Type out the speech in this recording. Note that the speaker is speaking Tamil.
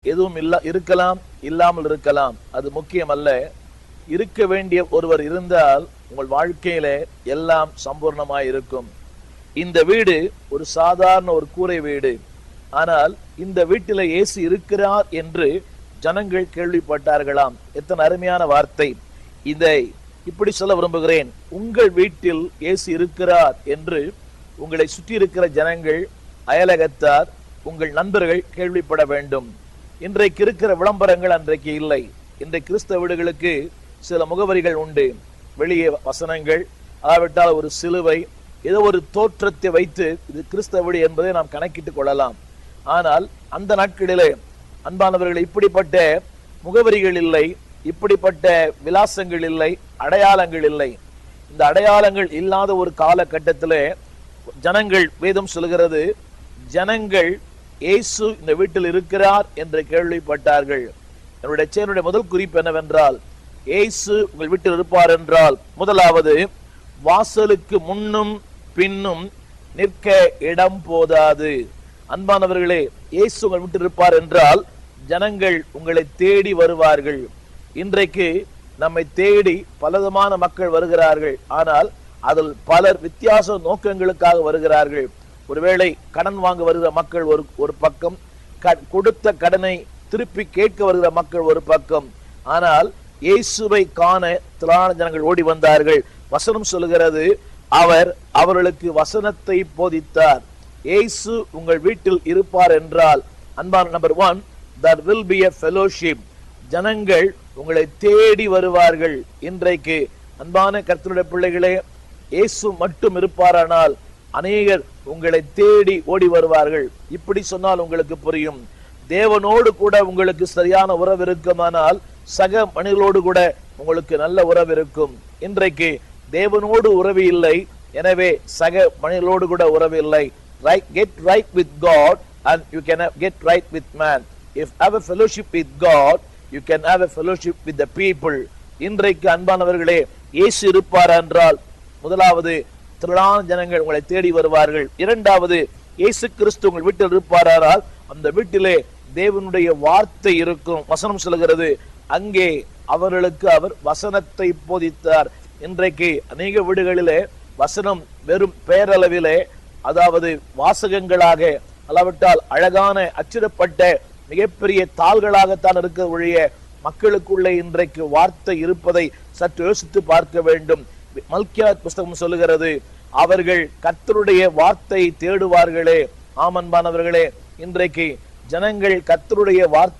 எதுவும் இருக்கலாம், இல்லாமல் இருக்கலாம். அது முக்கியம் அல்ல. இருக்க வேண்டிய ஒருவர் இருந்தால் உங்கள் வாழ்க்கையில எல்லாம் சம்பூர்ணமாய் இருக்கும். இந்த வீடு ஒரு சாதாரண ஒரு கூரை வீடு. ஆனால் இந்த வீட்டில இயேசு இருக்கிறார் என்று ஜனங்கள் கேள்விப்பட்டார்களாம். எத்தனை அருமையான வார்த்தை! இதை இப்படி சொல்ல விரும்புகிறேன். உங்கள் வீட்டில் இயேசு இருக்கிறார் என்று உங்களை சுற்றி இருக்கிற ஜனங்கள், அயலகத்தார், உங்கள் நண்பர்கள் கேள்விப்பட வேண்டும். இன்றைக்கு இருக்கிற விளம்பரங்கள் அன்றைக்கு இல்லை. இன்றைக்கு கிறிஸ்தவ வீடுகளுக்கு சில முகவரிகள் உண்டு. வெளியே வசனங்கள், ஆவிட்டால் ஒரு சிலுவை, ஏதோ ஒரு தோற்றத்தை வைத்து இது கிறிஸ்தவ வீடு என்பதை நாம் கணக்கிட்டுக் கொள்ளலாம். ஆனால் அந்த நாட்களிலே அன்பானவர்கள் இப்படிப்பட்ட முகவரிகள் இல்லை, இப்படிப்பட்ட விலாசங்கள் இல்லை, அடையாளங்கள் இல்லை. இந்த அடையாளங்கள் இல்லாத ஒரு காலகட்டத்திலே ஜனங்கள், வேதம் சொல்கிறது, ஜனங்கள் இயேசு இந்த வீட்டில் இருக்கிறார் என்று கேள்விப்பட்டார்கள். என்னுடைய முதல் குறிப்பு என்னவென்றால், இயேசு உங்கள் வீட்டில் இருப்பார் என்றால், முதலாவது, வாசலுக்கு முன்னும் பின்னும் நிற்க இடம் போதாது. அன்பானவர்களே, இயேசு உங்கள் வீட்டில் இருப்பார் என்றால் ஜனங்கள் உங்களை தேடி வருவார்கள். இன்றைக்கு நம்மை தேடி பலவிதமான மக்கள் வருகிறார்கள். ஆனால் அதில் பலர் வித்தியாச நோக்கங்களுக்காக வருகிறார்கள். ஒருவேளை கடன் வாங்க வருகிற மக்கள் ஒரு பக்கம், கொடுத்த கடனை திருப்பி கேட்க வருகிற மக்கள் ஒரு பக்கம். ஆனால் இயேசுவை காண திரளான ஜனங்கள் ஓடி வந்தார்கள். வசனம் சொல்லுகிறது, அவர் அவர்களுக்கு வசனத்தை போதித்தார். இயேசு உங்கள் வீட்டில் இருப்பார் என்றால், அன்பான number 1, there will be a fellowship. ஜனங்கள் உங்களை தேடி வருவார்கள். இன்றைக்கு அன்பான கர்த்தருடைய பிள்ளைகளே, இயேசு மட்டும் இருப்பாரானால் அநேகர் உங்களை தேடி ஓடி வருவார்கள். இப்படி சொன்னால் உங்களுக்கு புரியும். தேவனோடு கூட உங்களுக்கு சரியான உறவு இருக்குமானால் சக மனிதர்களோடு கூட உங்களுக்கு நல்ல உறவு இருக்கும். இன்றைக்கு தேவனோடு உறவு இல்லை, எனவே சக மனிதர்களோடு கூட உறவு இல்லை. Get right with God and you can get right with man. If have a fellowship with God, you can have a fellowship with the people. இன்றைக்கு அன்பானவர்களே, இயேசு இருப்பார் என்றால், முதலாவது, திரளான ஜனங்கள் உங்களை தேடி வருவார்கள். இரண்டாவது, இயேசு கிறிஸ்து உங்கள் வீட்டில் இருப்பாரால் அந்த வீட்டிலே தேவனுடைய வார்த்தை இருக்கும். வசனம் சொல்கிறது, அங்கே அவர்களுக்கு அவர் வசனத்தை போதித்தார். இன்றைக்கு அநேக வீடுகளிலே வசனம் வெறும் பெயரளவிலே, அதாவது வாசகங்களாக, அளவிட்டால் அழகான அச்சிடப்பட்ட மிகப்பெரிய தாள்களாகத்தான் இருக்க ஒழிய மக்களுக்குள்ளே இன்றைக்கு வார்த்தை இருப்பதை சற்று யோசித்து பார்க்க வேண்டும். மல்கியா புஸ்தகம் சொல்லுகிறது, அவர்கள் கர்த்தருடைய வார்த்தை தேடுவார்களே. ஆமன்பானவர்களே, இன்றைக்கு ஜனங்கள் கர்த்தருடைய வார்த்தை